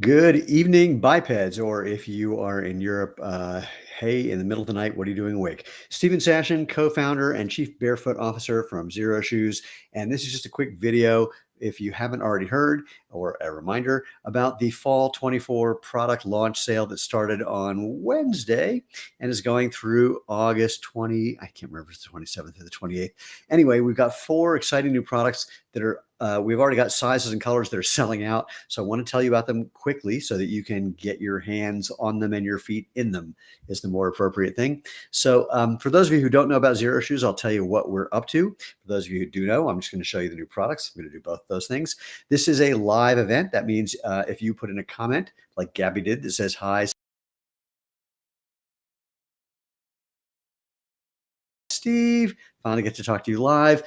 Good evening, bipeds, or if you are in Europe, hey, in the middle of the night, what are you doing awake? Stephen Sashin, co-founder and chief barefoot officer from Xero Shoes, and this is just a quick video. If you haven't already heard, or a reminder about the fall 24 product launch sale that started on Wednesday and is going through August 20. I can't remember if it's the 27th or the 28th. Anyway, we've got four exciting new products that are we've already got sizes and colors that are selling out. So I want to tell you about them quickly so that you can get your hands on them and your feet in them is the more appropriate thing. So for those of you who don't know about Xero Shoes, I'll tell you what we're up to. For those of you who do know, I'm just going to show you the new products. I'm going to do both those things. This is a live event. That means if you put in a comment like Gabby did that says, "Hi, Steve, finally get to talk to you live."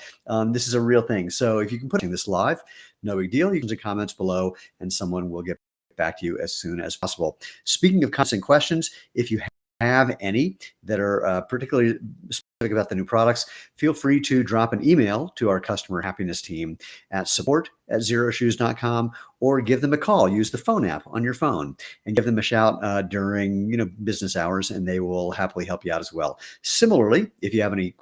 This is a real thing. So if you can put this live, no big deal. You can put comments below and someone will get back to you as soon as possible. Speaking of comments and questions, if you have any that are particularly specific about the new products, feel free to drop an email to our customer happiness team at support@xeroshoes.com or give them a call. Use the phone app on your phone and give them a shout during business hours, and they will happily help you out as well. Similarly, if you have any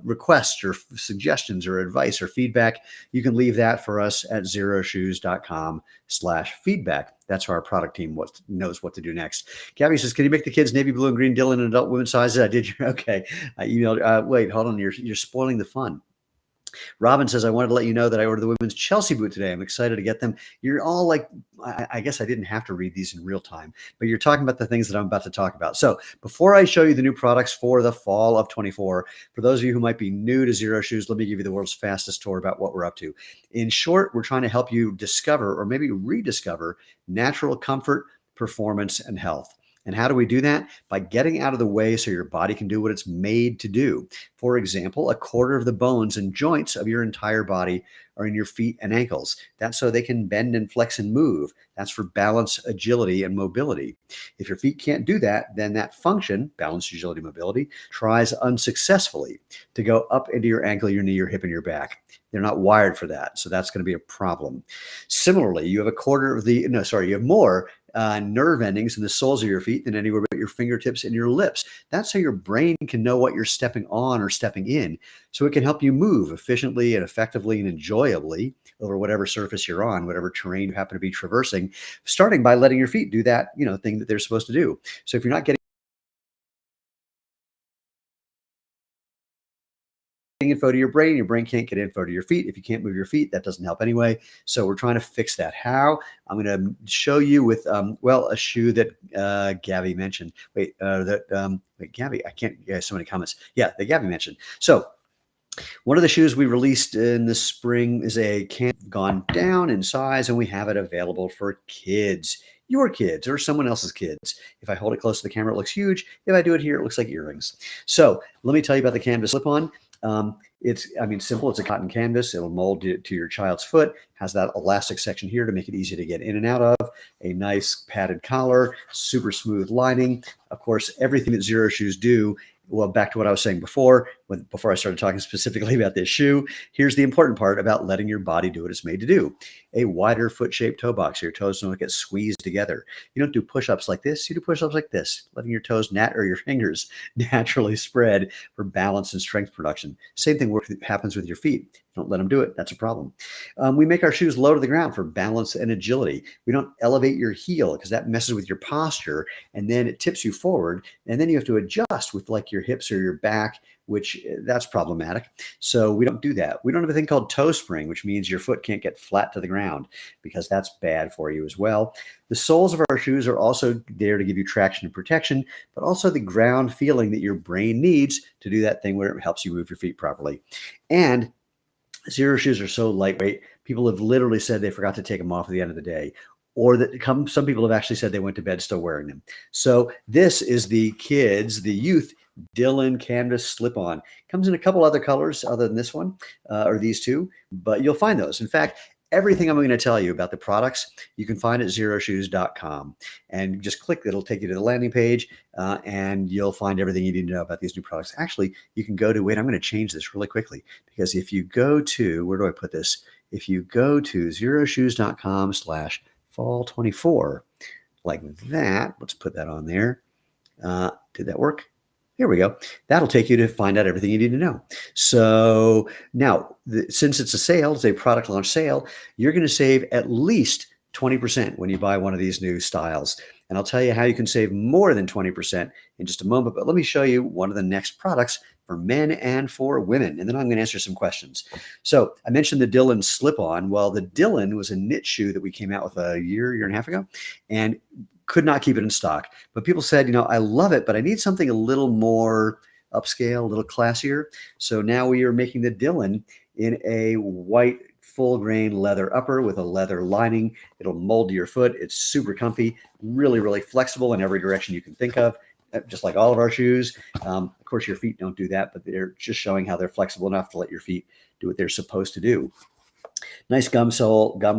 requests or suggestions or advice or feedback, you can leave that for us at xeroshoes.com/feedback. That's how our product team knows what to do next. Gabby says, "Can you make the kids navy blue and green Dylan and adult women's sizes?" I did. Okay. I emailed. Wait, hold on. You're spoiling the fun. Robin says, "I wanted to let you know that I ordered the women's Chelsea boot today. I'm excited to get them." You're all like, I guess I didn't have to read these in real time, but you're talking about the things that I'm about to talk about. So before I show you the new products for the fall of 24, for those of you who might be new to Xero Shoes, let me give you the world's fastest tour about what we're up to. In short, we're trying to help you discover or maybe rediscover natural comfort, performance, and health. And how do we do that? By getting out of the way so your body can do what it's made to do. For example, a quarter of the bones and joints of your entire body are in your feet and ankles. That's so they can bend and flex and move. That's for balance, agility, and mobility. If your feet can't do that, then that function, balance, agility, mobility, tries unsuccessfully to go up into your ankle, your knee, your hip, and your back. They're not wired for that. So that's going to be a problem. Similarly, you have you have more nerve endings in the soles of your feet than anywhere but your fingertips and your lips. That's how your brain can know what you're stepping on or stepping in. So it can help you move efficiently and effectively and enjoyably over whatever surface you're on, whatever terrain you happen to be traversing, starting by letting your feet do that, thing that they're supposed to do. So if you're not getting info to your brain can't get info to your feet. If you can't move your feet, that doesn't help anyway. So we're trying to fix that. How? I'm going to show you with, a shoe that Gabby mentioned. Wait, Gabby, I can't, so many comments. Yeah, that Gabby mentioned. So one of the shoes we released in the spring is a gone down in size, and we have it available for kids. Your kids or someone else's kids. If I hold it close to the camera, it looks huge. If I do it here, it looks like earrings. So let me tell you about the canvas slip-on. It's simple. It's a cotton canvas. It'll mold to your child's foot. Has that elastic section here to make it easy to get in and out of. A nice padded collar, super smooth lining. Of course, everything that Xero Shoes do. Well, back to what I was saying before I started talking specifically about this shoe. Here's the important part about letting your body do what it's made to do. A wider foot-shaped toe box so your toes don't get squeezed together. You don't do push-ups like this. You do push-ups like this, letting your toes or your fingers naturally spread for balance and strength production. Same thing happens with your feet. Don't let them do it. That's a problem. We make our shoes low to the ground for balance and agility. We don't elevate your heel because that messes with your posture, and then it tips you forward, and then you have to adjust with like your hips or your back, which that's problematic. So we don't do that. We don't have a thing called toe spring, which means your foot can't get flat to the ground because that's bad for you as well. The soles of our shoes are also there to give you traction and protection, but also the ground feeling that your brain needs to do that thing where it helps you move your feet properly. And Xero Shoes are so lightweight. People have literally said they forgot to take them off at the end of the day, or some people have actually said they went to bed still wearing them. So this is the youth Dylan canvas slip-on. Comes in a couple other colors other than this one, or these two, but you'll find those. In fact, everything I'm going to tell you about the products, you can find at xeroshoes.com, and just click. It'll take you to the landing page, and you'll find everything you need to know about these new products. Actually, you can go to, wait, I'm going to change this really quickly, because if you go to, where do I put this? If you go to xeroshoes.com/fall fall 24, like that. Let's put that on there. Did that work? Here we go. That'll take you to find out everything you need to know. So now, since it's a sale, it's a product launch sale, you're going to save at least 20% when you buy one of these new styles. And I'll tell you how you can save more than 20% in just a moment. But let me show you one of the next products for men and for women. And then I'm going to answer some questions. So I mentioned the Dylan slip-on. Well, the Dylan was a knit shoe that we came out with a year and a half ago, and could not keep it in stock. But people said, I love it, but I need something a little more upscale, a little classier. So now we are making the Dylan in a white full grain leather upper with a leather lining. It'll mold to your foot. It's super comfy, really, really flexible in every direction you can think of, just like all of our shoes. Of course, your feet don't do that, but they're just showing how they're flexible enough to let your feet do what they're supposed to do. Nice gum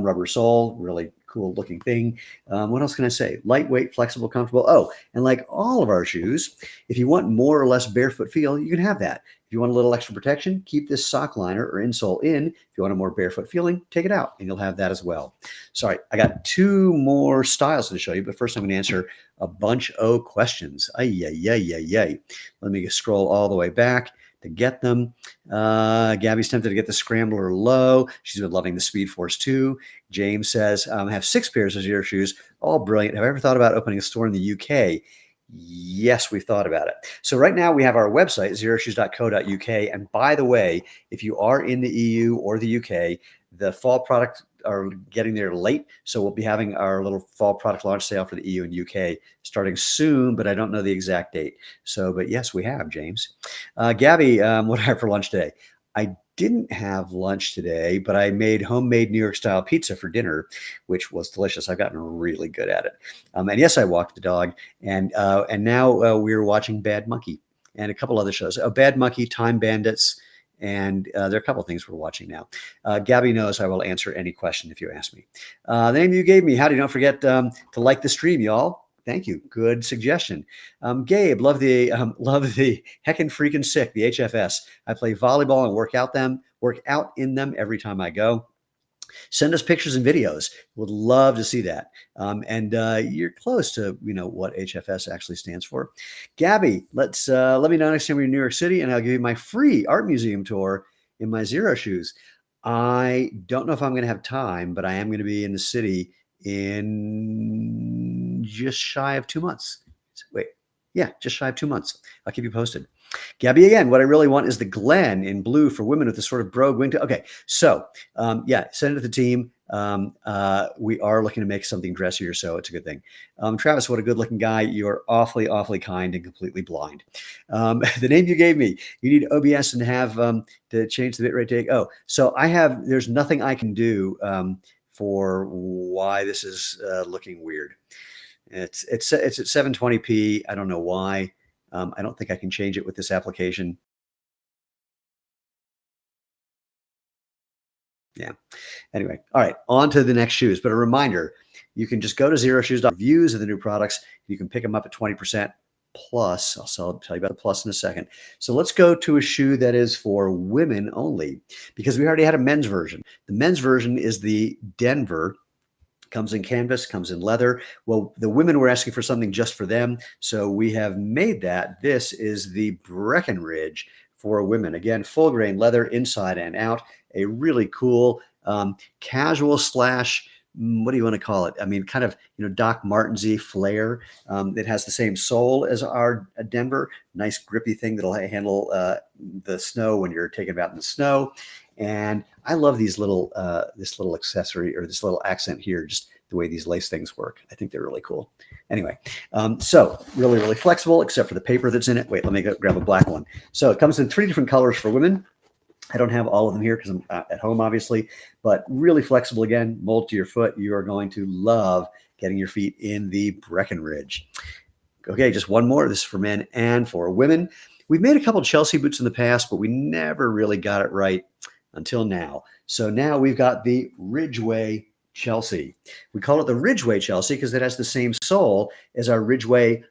rubber sole, really cool looking thing. What else can I say? Lightweight, flexible, comfortable. Oh, and like all of our shoes, if you want more or less barefoot feel, you can have that. If you want a little extra protection, keep this sock liner or insole in. If you want a more barefoot feeling, take it out and you'll have that as well. Sorry, I got two more styles to show you, but first I'm going to answer a bunch of questions. Let me scroll all the way back to get them. Gabby's tempted to get the Scrambler Low. She's been loving the Speed Force 2. James says, I have 6 pairs of Xero shoes, all brilliant. Have I ever thought about opening a store in the UK? Yes, we've thought about it. So right now we have our website, xeroshoes.co.uk. And by the way, if you are in the EU or the UK, the fall product are getting there late. So we'll be having our little fall product launch sale for the EU and UK starting soon, but I don't know the exact date. So, but yes, we have, James. Gabby, what did I have for lunch today? I didn't have lunch today, but I made homemade New York style pizza for dinner, which was delicious. I've gotten really good at it. And yes, I walked the dog, and now we're watching Bad Monkey and a couple other shows. Bad Monkey, Time Bandits, and there are a couple of things we're watching now. Gabby knows I will answer any question if you ask me. The name you gave me, howdy, don't forget to like the stream, y'all. Thank you. Good suggestion. Gabe, love the heckin' freaking sick, the HFS. I play volleyball and work out in them every time I go. Send us pictures and videos. Would love to see that. And you're close to what HFS actually stands for. Gabby, let me know next time we're in New York City, and I'll give you my free art museum tour in my Xero shoes. I don't know if I'm going to have time, but I am going to be in the city in just shy of 2 months. Just shy of 2 months. I'll keep you posted. Gabby, again, what I really want is the Glen in blue for women with the sort of brogue wingtip. Okay, so send it to the team. We are looking to make something dressier, so it's a good thing. Travis, what a good-looking guy. You are awfully, awfully kind and completely blind. The name you gave me, you need OBS and have to change the bitrate take. Oh, so there's nothing I can do for why this is looking weird. It's at 720p. I don't know why. I don't think I can change it with this application. Yeah. Anyway, all right, on to the next shoes. But a reminder, you can just go to xeroshoes.reviews of the new products. You can pick them up at 20% plus. I'll tell you about the plus in a second. So let's go to a shoe that is for women only, because we already had a men's version. The men's version is the Denver. Comes in canvas, comes in leather. Well, the women were asking for something just for them, so we have made that. This is the Breckenridge for women. Again, full grain leather inside and out. A really cool casual slash, what do you want to call it? I mean, kind of, Doc Martens-y flair. It has the same sole as our Denver. Nice grippy thing that'll handle the snow when you're taking it out in the snow. And I love these little, this little accessory or this little accent here, just the way these lace things work. I think they're really cool. Anyway, so really, really flexible, except for the paper that's in it. Wait, let me grab a black one. So it comes in 3 different colors for women. I don't have all of them here because I'm at home, obviously, but really flexible. Again, mold to your foot. You are going to love getting your feet in the Breckenridge. Okay, just one more. This is for men and for women. We've made a couple of Chelsea boots in the past, but we never really got it right until now. So now we've got the Ridgeway Chelsea. We call it the Ridgeway Chelsea because it has the same sole as our Ridgeway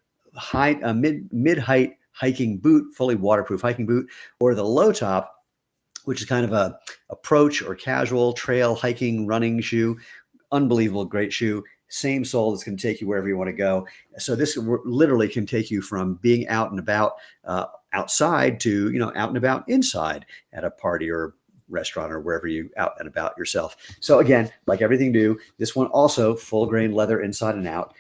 mid-height hiking boot, fully waterproof hiking boot, or the low top, which is kind of a approach or casual trail hiking running shoe. Unbelievable, great shoe. same sole that's going to take you wherever you want to go. So this literally can take you from being out and about outside to, out and about inside at a party or restaurant or wherever you out and about yourself. So again, like everything new, this one also full grain leather inside and out.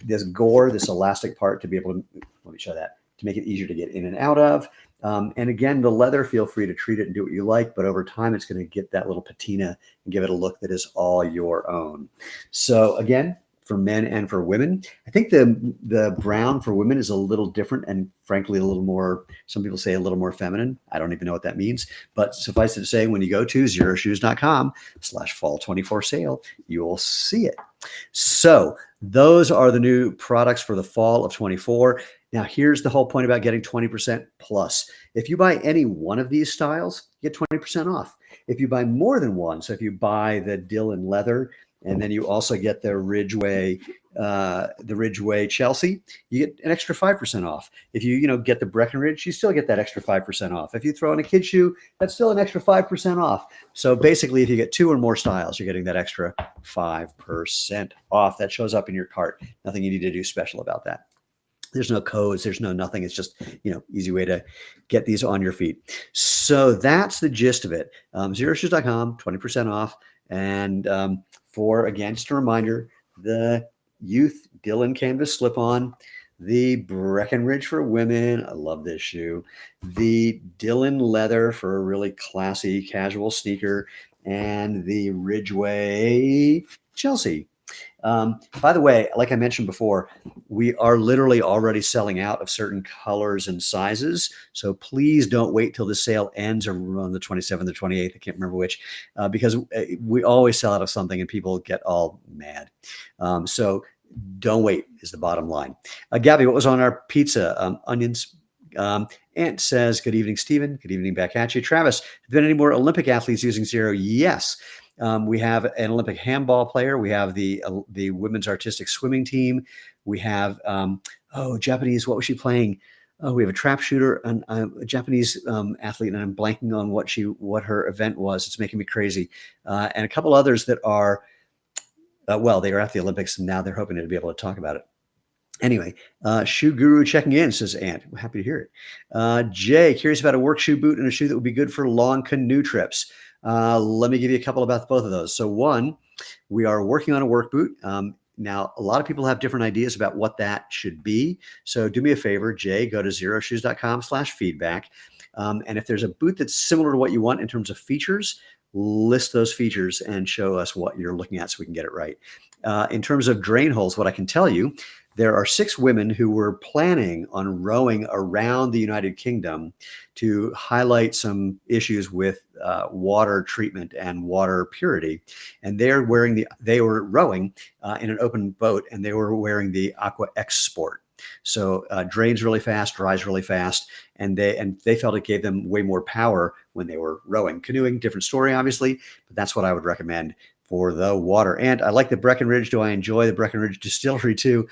This gore, this elastic part to be able to, let me show that, to make it easier to get in and out of. And again, the leather, feel free to treat it and do what you like, but over time, it's going to get that little patina and give it a look that is all your own. So again, for men and for women, I think the brown for women is a little different and frankly, a little more, some people say a little more feminine. I don't even know what that means, but suffice it to say, when you go to xeroshoes.com/fall24 sale, you will see it. So those are the new products for the fall of 24. Now, here's the whole point about getting 20% plus. If you buy any one of these styles, you get 20% off. If you buy more than one, so if you buy the Dylan leather, and then you also get the Ridgeway Chelsea, you get an extra 5% off. If you get the Breckenridge, you still get that extra 5% off. If you throw in a kid shoe, that's still an extra 5% off. So basically, if you get 2 or more styles, you're getting that extra 5% off. That shows up in your cart. Nothing you need to do special about that. There's no codes. There's no nothing. It's just, easy way to get these on your feet. So that's the gist of it. Xeroshoes.com, 20% off. And for, again, just a reminder, the Youth Dylan Canvas slip-on, the Breckenridge for women. I love this shoe. The Dylan leather for a really classy casual sneaker, and the Ridgeway Chelsea. By the way, like I mentioned before, we are literally already selling out of certain colors and sizes. So please don't wait till the sale ends or on the 27th or 28th. I can't remember which, because we always sell out of something and people get all mad. So don't wait is the bottom line. Gabby, what was on our pizza? Onions. Ant says, good evening, Stephen. Good evening back at you. Travis, have there been any more Olympic athletes using Xero? Yes. We have an Olympic handball player. We have the women's artistic swimming team. We have, Japanese, what was she playing? Oh, we have a trap shooter, and a Japanese athlete, and I'm blanking on what her event was. It's making me crazy. And a couple others that are, they are at the Olympics, and now they're hoping to be able to talk about it. Anyway, Shoe Guru checking in, says Ant. I'm happy to hear it. Jay, curious about a work shoe boot and a shoe that would be good for long canoe trips. Let me give you a couple about both of those. So one, we are working on a work boot. Now, a lot of people have different ideas about what that should be. So do me a favor, Jay, go to xeroshoes.com/feedback. And if there's a boot that's similar to what you want in terms of features, list those features and show us what you're looking at so we can get it right. In terms of drain holes, what I can tell you, there are 6 women who were planning on rowing around the United Kingdom to highlight some issues with water treatment and water purity. And they were rowing in an open boat, and they were wearing the Aqua X Sport. So drains really fast, dries really fast, and they felt it gave them way more power when they were rowing. Canoeing, different story, obviously, but that's what I would recommend for the water. And I like the Breckenridge. Do I enjoy the Breckenridge distillery too?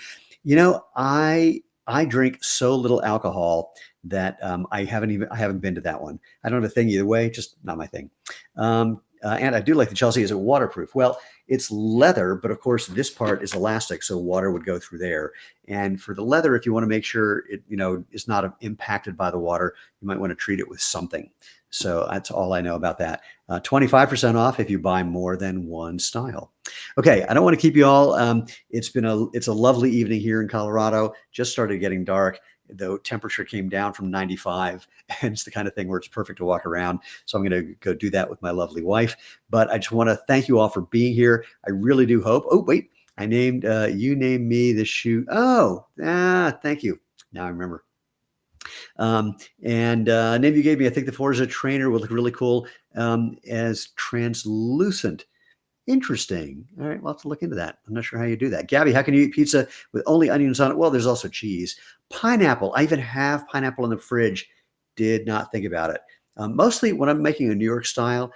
I drink so little alcohol that I haven't been to that one. I don't have a thing either way, just not my thing. And I do like the Chelsea. Is it waterproof? Well, it's leather, but of course this part is elastic, so water would go through there. And for the leather, if you want to make sure it is not impacted by the water, you might want to treat it with something. So that's all I know about that. 25% off if you buy more than one style. Okay, I don't want to keep you all. It's a lovely evening here in Colorado. Just started getting dark. The temperature came down from 95, and it's the kind of thing where it's perfect to walk around. So I'm going to go do that with my lovely wife. But I just want to thank you all for being here. I really do hope. Oh, wait, you named me the shoe. Oh, thank you. Now I remember. Name you gave me, I think the Forza trainer will look really cool as translucent. Interesting. All right, we'll have to look into that. I'm not sure how you do that. Gabby, how can you eat pizza with only onions on it? Well, there's also cheese. Pineapple. I even have pineapple in the fridge. Did not think about it. Mostly when I'm making a New York style,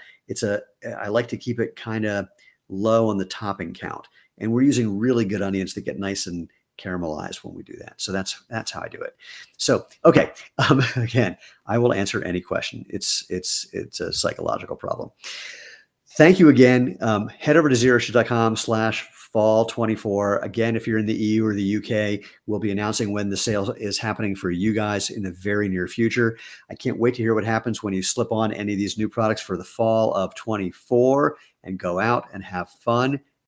I like to keep it kind of low on the topping count. And we're using really good onions that get nice and caramelized when we do that. So that's how I do it. So, okay. Again, I will answer any question. It's a psychological problem. Thank you again. Head over to xeroshoes.com/fall24. Again, if you're in the EU or the UK, we'll be announcing when the sale is happening for you guys in the very near future. I can't wait to hear what happens when you slip on any of these new products for the fall of 24 and go out and have fun.